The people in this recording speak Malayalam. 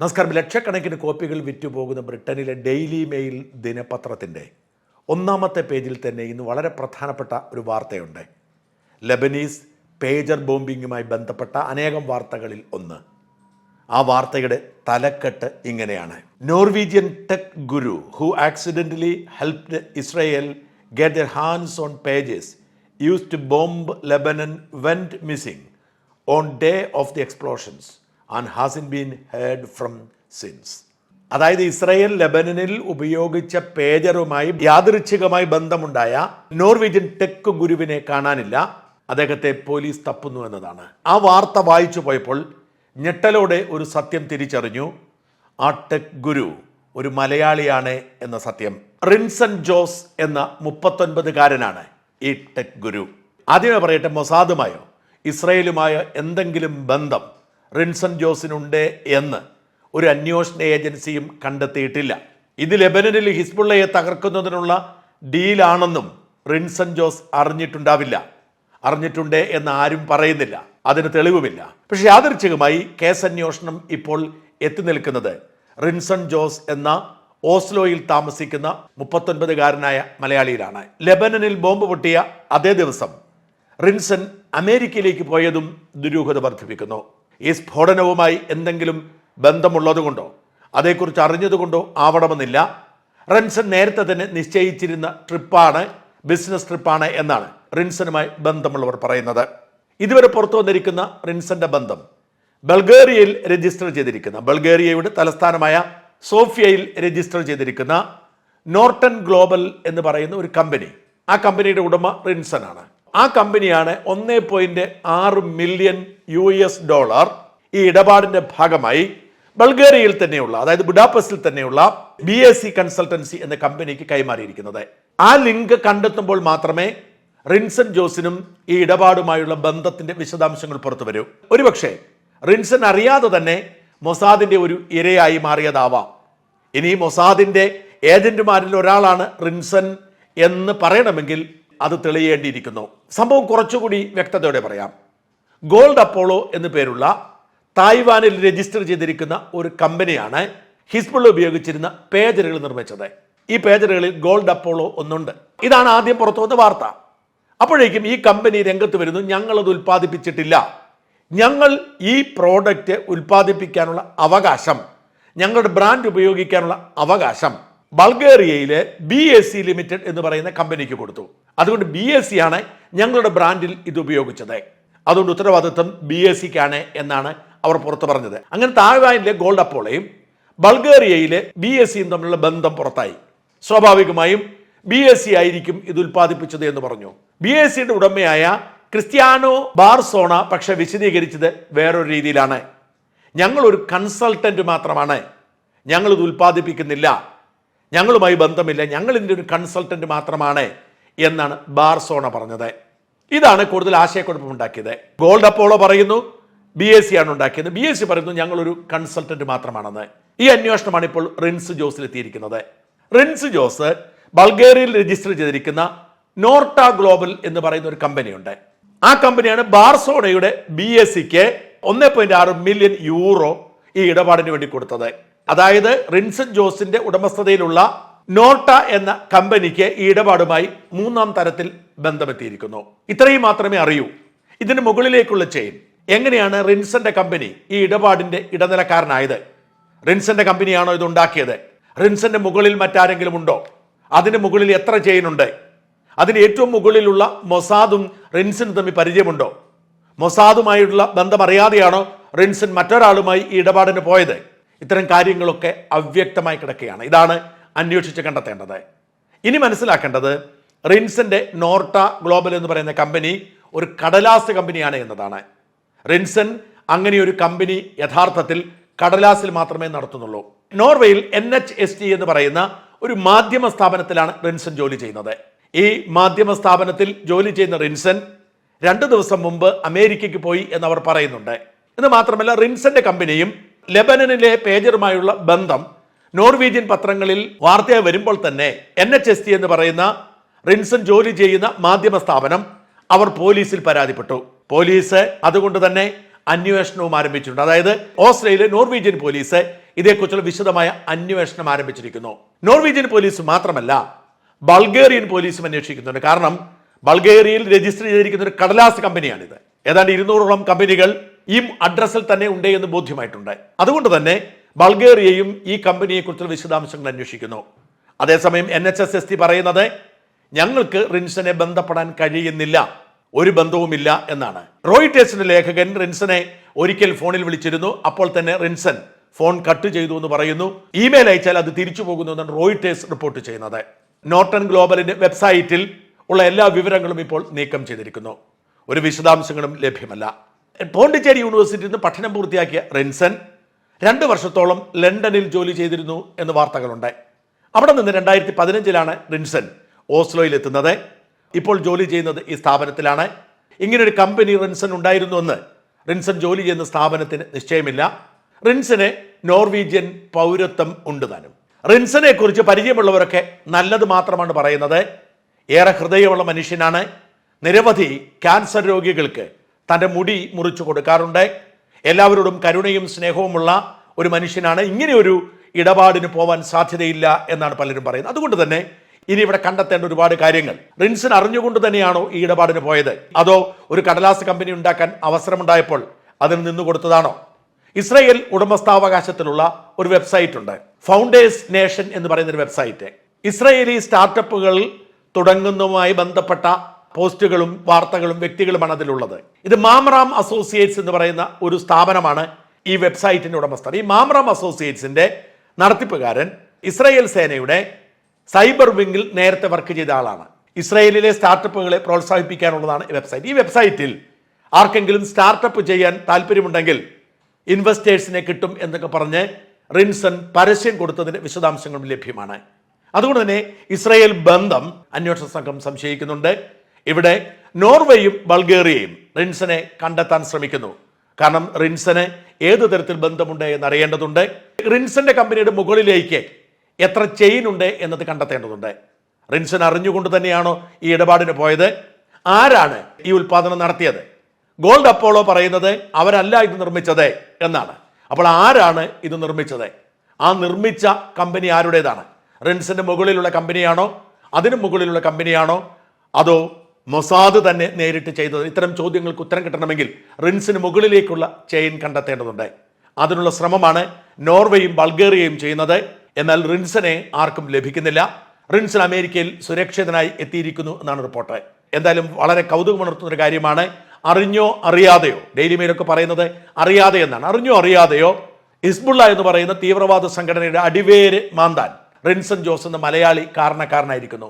നമസ്കാരം. ലക്ഷക്കണക്കിന് കോപ്പികൾ വിറ്റുപോകുന്ന ബ്രിട്ടനിലെ ഡെയിലി മെയിൽ ദിനപത്രത്തിൻ്റെ ഒന്നാമത്തെ പേജിൽ തന്നെ ഇന്ന് വളരെ പ്രധാനപ്പെട്ട ഒരു വാർത്തയുണ്ട്. ലെബനീസ് പേജർ ബോംബിങ്ങുമായി ബന്ധപ്പെട്ട അനേകം വാർത്തകളിൽ ഒന്ന്. ആ വാർത്തയുടെ തലക്കെട്ട് ഇങ്ങനെയാണ്: Norwegian tech guru who accidentally helped Israel get their hands on pages used to bomb Lebanon went missing on day of the explosions and hasn't been heard from since. അതായത് ഇസ്രയേൽ ലെബനനിൽ ഉപയോഗിച്ച പേജറുമായി യാദൃച്ഛികമായി ബന്ധമുണ്ടായ നോർവീജിയൻ ടെക് ഗുരുവിനെ കാണാനില്ല. അദ്ദേഹത്തെ പോലീസ് തപ്പുന്നു എന്നതാണ്. ആ വാർത്ത വായിച്ചു പോയപ്പോൾ ഞെട്ടലോടെ ഒരു സത്യം തിരിച്ചറിഞ്ഞു. ആ ടെക് ഗുരു ഒരു മലയാളിയാണ് എന്ന സത്യം. റിൻസൺ ജോസ് എന്ന 39-കാരനാണ് ഈ ടെക് ഗുരു. ആദ്യമേ പറയട്ടെ, മൊസാദുമായോ ഇസ്രയേലുമായോ എന്തെങ്കിലും ബന്ധം റിൻസൺ ജോസിനുണ്ട് എന്ന് ഒരു അന്വേഷണ ഏജൻസിയും കണ്ടെത്തിയിട്ടില്ല. ഇത് ലെബനനിൽ ഹിസ്ബുള്ളയെ തകർക്കുന്നതിനുള്ള ഡീലാണെന്നും റിൻസൺ ജോസ് അറിഞ്ഞിട്ടുണ്ടാവില്ല. അറിഞ്ഞിട്ടുണ്ട് എന്ന് ആരും പറയുന്നില്ല, അതിന് തെളിവുമില്ല. പക്ഷെ യാദൃച്ഛികമായി കേസന്വേഷണം ഇപ്പോൾ എത്തി നിൽക്കുന്നത് റിൻസൺ ജോസ് എന്ന ഓസ്ലോയിൽ താമസിക്കുന്ന 39-കാരനായ മലയാളിയിലാണ്. ലെബനനിൽ ബോംബ് പൊട്ടിയ അതേ ദിവസം റിൻസൺ അമേരിക്കയിലേക്ക് പോയതും ദുരൂഹത വർദ്ധിപ്പിക്കുന്നു. ഈ സ്ഫോടനവുമായി എന്തെങ്കിലും ബന്ധമുള്ളതുകൊണ്ടോ അതേക്കുറിച്ച് അറിഞ്ഞതുകൊണ്ടോ ആവണമെന്നില്ല. റിൻസൺ നേരത്തെ തന്നെ നിശ്ചയിച്ചിരുന്ന ട്രിപ്പാണ്, ബിസിനസ് ട്രിപ്പാണ് എന്നാണ് റിൻസണുമായി ബന്ധമുള്ളവർ പറയുന്നത്. ഇതുവരെ പുറത്തു വന്നിരിക്കുന്ന റിൻസന്റെ ബന്ധം ബൾഗേറിയയിൽ രജിസ്റ്റർ ചെയ്തിരിക്കുന്ന, ബൾഗേറിയയുടെ തലസ്ഥാനമായ സോഫിയയിൽ രജിസ്റ്റർ ചെയ്തിരിക്കുന്ന നോർട്ടൺ ഗ്ലോബൽ എന്ന് പറയുന്ന ഒരു കമ്പനി, ആ കമ്പനിയുടെ ഉടമ റിൻസൺ ആണ്. ആ കമ്പനിയാണ് $1.6 മില്യൺ ഈ ഇടപാടിന്റെ ഭാഗമായി ബൾഗേറിയയിൽ തന്നെയുള്ള, അതായത് ബുഡാപെസ്റ്റിൽ തന്നെയുള്ള BAC കൺസൾട്ടൻസി എന്ന കമ്പനിക്ക് കൈമാറിയിരിക്കുന്നത്. ആ ലിങ്ക് കണ്ടെത്തുമ്പോൾ മാത്രമേ റിൻസൺ ജോസിനും ഈ ഇടപാടുമായുള്ള ബന്ധത്തിന്റെ വിശദാംശങ്ങൾ പുറത്തു വരൂ. ഒരുപക്ഷെ റിൻസൺ അറിയാതെ തന്നെ മൊസാദിന്റെ ഒരു ഇരയായി മാറിയതാവാം. ഇനി മൊസാദിന്റെ ഏജന്റുമാരിൽ ഒരാളാണ് റിൻസൺ എന്ന് പറയണമെങ്കിൽ അത് തെളിയേണ്ടിയിരിക്കുന്നു. സംഭവം കുറച്ചുകൂടി വ്യക്തതയോടെ പറയാം. ഗോൾഡ് അപ്പോളോ എന്നു പേരുള്ള തായ്വാനിൽ രജിസ്റ്റർ ചെയ്തിരിക്കുന്ന ഒരു കമ്പനിയാണ് ഹിസ്ബുള്ള ഉപയോഗിച്ചിരുന്ന പേജറുകൾ നിർമ്മിച്ചത്. ഈ പേജറുകളിൽ ഗോൾഡ് അപ്പോളോ ഒന്നുണ്ട്. ഇതാണ് ആദ്യം പുറത്തു വന്ന വാർത്ത. അപ്പോഴേക്കും ഈ കമ്പനി രംഗത്ത് വരുന്നു: ഞങ്ങളത് ഉൽപ്പാദിപ്പിച്ചിട്ടില്ല, ഞങ്ങൾ ഈ പ്രോഡക്റ്റ് ഉൽപ്പാദിപ്പിക്കാനുള്ള അവകാശം, ഞങ്ങളുടെ ബ്രാൻഡ് ഉപയോഗിക്കാനുള്ള അവകാശം ബൾഗേറിയയിലെ BAC ലിമിറ്റഡ് എന്ന് പറയുന്ന കമ്പനിക്ക് കൊടുത്തു. അതുകൊണ്ട് BAC ആണ് ഞങ്ങളുടെ ബ്രാൻഡിൽ ഇത് ഉപയോഗിച്ചത്, അതുകൊണ്ട് ഉത്തരവാദിത്വം BACക്കാണ് എന്നാണ് അവർ പുറത്തു പറഞ്ഞത്. അങ്ങനെ തായ്വാനിലെ ഗോൾഡ് അപ്പോളയും ബൾഗേറിയയിലെ BACയും തമ്മിലുള്ള ബന്ധം പുറത്തായി. സ്വാഭാവികമായും BAC ആയിരിക്കും ഇത് ഉൽപ്പാദിപ്പിച്ചത് എന്ന് പറഞ്ഞു. BACയുടെ ഉടമയായ ക്രിസ്ത്യാനോ ബാർസോണ പക്ഷെ വിശദീകരിച്ചത് വേറൊരു രീതിയിലാണ്. ഞങ്ങളൊരു കൺസൾട്ടന്റ് മാത്രമാണ്, ഞങ്ങളിത് ഉൽപ്പാദിപ്പിക്കുന്നില്ല, ഞങ്ങളുമായി ബന്ധമില്ല, ഞങ്ങൾ ഇതിൻ്റെ ഒരു കൺസൾട്ടന്റ് മാത്രമാണ് എന്നാണ് ബാർസോണ പറഞ്ഞത്. ഇതാണ് കൂടുതൽ ആശയക്കുഴപ്പമുണ്ടാക്കിയത്. ഗോൾഡ് അപ്പോളോ പറയുന്നു BAC ആണ് ഉണ്ടാക്കിയത്, BAC പറയുന്നു ഞങ്ങളൊരു കൺസൾട്ടന്റ് മാത്രമാണെന്ന്. ഈ അന്വേഷണമാണ് ഇപ്പോൾ റിൻസ് ജോസിലെത്തിയിരിക്കുന്നത്. റിൻസ് ജോസ് ബൾഗേറിയയിൽ രജിസ്റ്റർ ചെയ്തിരിക്കുന്ന നോർട്ട ഗ്ലോബൽ എന്ന് പറയുന്ന ഒരു കമ്പനിയുണ്ട്. ആ കമ്പനിയാണ് ബാർസോണയുടെ BACക്ക് $1.6 മില്യൺ ഈ ഇടപാടിന് വേണ്ടി കൊടുത്തത്. അതായത് റിൻസൺ ജോസിന്റെ ഉടമസ്ഥതയിലുള്ള നോർട്ട എന്ന കമ്പനിക്ക് ഈ ഇടപാടുമായി 3-ാം തരത്തിൽ ബന്ധമെത്തിയിരിക്കുന്നു. ഇത്രയും മാത്രമേ അറിയൂ. ഇതിന് മുകളിലേക്കുള്ള ചെയിൻ, എങ്ങനെയാണ് റിൻസന്റെ കമ്പനി ഈ ഇടപാടിന്റെ ഇടനിലക്കാരനായത്? റിൻസന്റെ കമ്പനിയാണോ ഇത് ഉണ്ടാക്കിയത്? റിൻസന്റെ മുകളിൽ മറ്റാരെങ്കിലും ഉണ്ടോ? അതിന് മുകളിൽ എത്ര ചെയിൻ ഉണ്ട്? അതിന് ഏറ്റവും മുകളിലുള്ള മൊസാദും റിൻസനും തമ്മിൽ പരിചയമുണ്ടോ? മൊസാദുമായുള്ള ബന്ധം അറിയാതെയാണോ റിൻസൺ മറ്റൊരാളുമായി ഈ ഇടപാടിന് പോയത്? ഇത്തരം കാര്യങ്ങളൊക്കെ അവ്യക്തമായി കിടക്കുകയാണ്. ഇതാണ് അന്വേഷിച്ച് കണ്ടെത്തേണ്ടത്. ഇനി മനസ്സിലാക്കേണ്ടത് റിൻസന്റെ നോർട്ട ഗ്ലോബൽ എന്ന് പറയുന്ന കമ്പനി ഒരു കടലാസ് കമ്പനിയാണ് എന്നതാണ്. റിൻസൺ അങ്ങനെ ഒരു കമ്പനി യഥാർത്ഥത്തിൽ കടലാസിൽ മാത്രമേ നടത്തുന്നുള്ളൂ. നോർവേയിൽ NHST എന്ന് പറയുന്ന ഒരു മാധ്യമ സ്ഥാപനത്തിലാണ് റിൻസൺ ജോലി ചെയ്യുന്നത്. ഈ മാധ്യമ സ്ഥാപനത്തിൽ ജോലി ചെയ്യുന്ന റിൻസൺ 2 ദിവസം മുമ്പ് അമേരിക്കയ്ക്ക് പോയി എന്നവർ പറയുന്നുണ്ട്. എന്ന് മാത്രമല്ല, റിൻസന്റെ കമ്പനിയും ലെബനനിലെ പേജറുമായുള്ള ബന്ധം നോർവീജിയൻ പത്രങ്ങളിൽ വാർത്തയായി വരുമ്പോൾ തന്നെ NHST എന്ന് പറയുന്ന റിൻസൺ ജോലി ചെയ്യുന്ന മാധ്യമ സ്ഥാപനം അവർ പോലീസിൽ പരാതിപ്പെട്ടു. പോലീസ് അതുകൊണ്ട് തന്നെ അന്വേഷണവും ആരംഭിച്ചിട്ടുണ്ട്. അതായത് ഓസ്ട്രേലിയ നോർവീജിയൻ പോലീസ് ഇതേക്കുറിച്ചുള്ള വിശദമായ അന്വേഷണം ആരംഭിച്ചിരിക്കുന്നു. നോർവീജിയൻ പോലീസ് മാത്രമല്ല, ബൾഗേറിയൻ പോലീസും അന്വേഷിക്കുന്നുണ്ട്. കാരണം ബൾഗേറിയയിൽ രജിസ്റ്റർ ചെയ്തിരിക്കുന്ന ഒരു കടലാസ് കമ്പനിയാണിത്. ഏതാണ്ട് 200ഓളം കമ്പനികൾ ഈ അഡ്രസ്സിൽ തന്നെ ഉണ്ട് എന്ന് ബോധ്യമായിട്ടുണ്ട്. അതുകൊണ്ട് തന്നെ ബൾഗേറിയയും ഈ കമ്പനിയെക്കുറിച്ചുള്ള വിശദാംശങ്ങൾ അന്വേഷിക്കുന്നു. അതേസമയം NHS പറയുന്നത് ഞങ്ങൾക്ക് റിൻസനെ ബന്ധപ്പെടാൻ കഴിയുന്നില്ല, ഒരു ബന്ധവുമില്ല എന്നാണ്. റോയിട്ടേഴ്സിന്റെ ലേഖകൻ റിൻസനെ ഒരിക്കൽ ഫോണിൽ വിളിച്ചിരുന്നു. അപ്പോൾ തന്നെ റിൻസൺ ഫോൺ കട്ട് ചെയ്തു എന്ന് പറയുന്നു. ഇമെയിൽ അയച്ചാൽ അത് തിരിച്ചു പോകുന്നു എന്നാണ് റോയിട്ടേഴ്സ് റിപ്പോർട്ട് ചെയ്യുന്നത്. നോർട്ടൺ ഗ്ലോബലിന്റെ വെബ്സൈറ്റിൽ ഉള്ള എല്ലാ വിവരങ്ങളും ഇപ്പോൾ നീക്കം ചെയ്തിരിക്കുന്നു. ഒരു വിശദാംശങ്ങളും ലഭ്യമല്ല. പോണ്ടിച്ചേരി യൂണിവേഴ്സിറ്റിയിൽ നിന്ന് പഠനം പൂർത്തിയാക്കിയ റിൻസൺ 2 വർഷത്തോളം ലണ്ടനിൽ ജോലി ചെയ്തിരുന്നു എന്ന് വാർത്തകളുണ്ട്. അവിടെ നിന്ന് 2015 റിൻസൺ ഓസ്ലോയിൽ എത്തുന്നത്. ഇപ്പോൾ ജോലി ചെയ്യുന്നത് ഈ സ്ഥാപനത്തിലാണ്. ഇങ്ങനൊരു കമ്പനി റിൻസൺ ഉണ്ടായിരുന്നുവെന്ന് റിൻസൺ ജോലി ചെയ്യുന്ന സ്ഥാപനത്തിന് നിശ്ചയമില്ല. റിൻസന് നോർവീജിയൻ പൗരത്വം ഉണ്ട് താനും. റിൻസനെ കുറിച്ച് പരിചയമുള്ളവരൊക്കെ നല്ലത് മാത്രമാണ് പറയുന്നത്. ഏറെ ഹൃദയമുള്ള മനുഷ്യനാണ്. നിരവധി ക്യാൻസർ രോഗികൾക്ക് തൻ്റെ മുടി മുറിച്ചു കൊടുക്കാറുണ്ട്. എല്ലാവരോടും കരുണയും സ്നേഹവുമുള്ള ഒരു മനുഷ്യനാണ്. ഇങ്ങനെയൊരു ഇടപാടിന് പോവാൻ സാധ്യതയില്ല എന്നാണ് പലരും പറയുന്നത്. അതുകൊണ്ട് തന്നെ ഇനി ഇവിടെ കണ്ടെത്തേണ്ട ഒരുപാട് കാര്യങ്ങൾ. റിൻസൺ അറിഞ്ഞുകൊണ്ട് തന്നെയാണോ ഈ ഇടപാടിന് പോയത്, അതോ ഒരു കടലാസ് കമ്പനി ഉണ്ടാക്കാൻ അവസരമുണ്ടായപ്പോൾ അതിന് നിന്നു കൊടുത്തതാണോ? ഇസ്രായേൽ ഉടമസ്ഥാവകാശത്തിലുള്ള ഒരു വെബ്സൈറ്റ് ഉണ്ട്, ഫൗണ്ടേഴ്സ് നേഷൻ എന്ന് പറയുന്ന ഒരു വെബ്സൈറ്റ്. ഇസ്രായേലി സ്റ്റാർട്ടപ്പുകൾ തുടങ്ങുന്നതുമായി ബന്ധപ്പെട്ട പോസ്റ്റുകളും വാർത്തകളും വ്യക്തികളുമാണ് അതിലുള്ളത്. ഇത് മാംറാം അസോസിയേറ്റ്സ് എന്ന് പറയുന്ന ഒരു സ്ഥാപനമാണ് ഈ വെബ്സൈറ്റിന്റെ ഉടമസ്ഥർ. ഈ മാംറാം അസോസിയേറ്റ്സിന്റെ നടത്തിപ്പുകാരൻ ഇസ്രായേൽ സേനയുടെ സൈബർ വിങ്ങിൽ നേരത്തെ വർക്ക് ചെയ്ത ആളാണ്. ഇസ്രായേലിലെ സ്റ്റാർട്ടപ്പുകളെ പ്രോത്സാഹിപ്പിക്കാനുള്ളതാണ് ഈ വെബ്സൈറ്റ്. ഈ വെബ്സൈറ്റിൽ ആർക്കെങ്കിലും സ്റ്റാർട്ടപ്പ് ചെയ്യാൻ താല്പര്യമുണ്ടെങ്കിൽ ഇൻവെസ്റ്റേഴ്സിനെ കിട്ടും എന്നൊക്കെ പറഞ്ഞ് റിൻസൺ പരസ്യം കൊടുത്തതിന്റെ വിശദാംശങ്ങളും ലഭ്യമാണ്. അതുകൊണ്ട് തന്നെ ഇസ്രായേൽ ബന്ധം അന്വേഷണ സംഘം സംശയിക്കുന്നുണ്ട്. ഇവിടെ നോർവേയും ബൾഗേറിയയും റിൻസനെ കണ്ടെത്താൻ ശ്രമിക്കുന്നു. കാരണം റിൻസന് ഏത് തരത്തിൽ ബന്ധമുണ്ട് എന്നറിയേണ്ടതുണ്ട്. റിൻസന്റെ കമ്പനിയുടെ മുകളിലേക്ക് എത്ര ചെയിൻ ഉണ്ട് എന്നത് കണ്ടെത്തേണ്ടതുണ്ട്. റിൻസൺ അറിഞ്ഞുകൊണ്ട് തന്നെയാണോ ഈ ഇടപാടിന് പോയത്? ആരാണ് ഈ ഉൽപാദനം നടത്തിയത്? ഗോൾഡ് അപ്പോളോ പറയുന്നത് അവരല്ല ഇത് നിർമ്മിച്ചത് എന്നാണ്. അപ്പോൾ ആരാണ് ഇത് നിർമ്മിച്ചത്? ആ നിർമ്മിച്ച കമ്പനി ആരുടേതാണ്? റിൻസന്റെ മുകളിലുള്ള കമ്പനിയാണോ, അതിനു മുകളിലുള്ള കമ്പനിയാണോ, അതോ മൊസാദ് തന്നെ നേരിട്ട് ചെയ്തത്? ഇത്തരം ചോദ്യങ്ങൾക്ക് ഉത്തരം കിട്ടണമെങ്കിൽ റിൻസിന് മുകളിലേക്കുള്ള ചെയിൻ കണ്ടെത്തേണ്ടതുണ്ട്. അതിനുള്ള ശ്രമമാണ് നോർവേയും ബൾഗേറിയയും ചെയ്യുന്നത്. എന്നാൽ റിൻസനെ ആർക്കും ലഭിക്കുന്നില്ല. റിൻസൺ അമേരിക്കയിൽ സുരക്ഷിതനായി എത്തിയിരിക്കുന്നു എന്നാണ് റിപ്പോർട്ട്. എന്തായാലും വളരെ കൗതുകമുണർത്തുന്ന ഒരു കാര്യമാണ്. അറിഞ്ഞോ അറിയാതെയോ, ഡെയിലി മെയിലൊക്കെ പറയുന്നത് അറിയാതെ എന്നാണ്. അറിഞ്ഞോ അറിയാതെയോ ഹിസ്ബുള്ള എന്ന് പറയുന്ന തീവ്രവാദ സംഘടനയുടെ അടിവേര് മാന്താൻ റിൻസൺ ജോസ് എന്ന മലയാളി കാരണക്കാരനായിരിക്കുന്നു.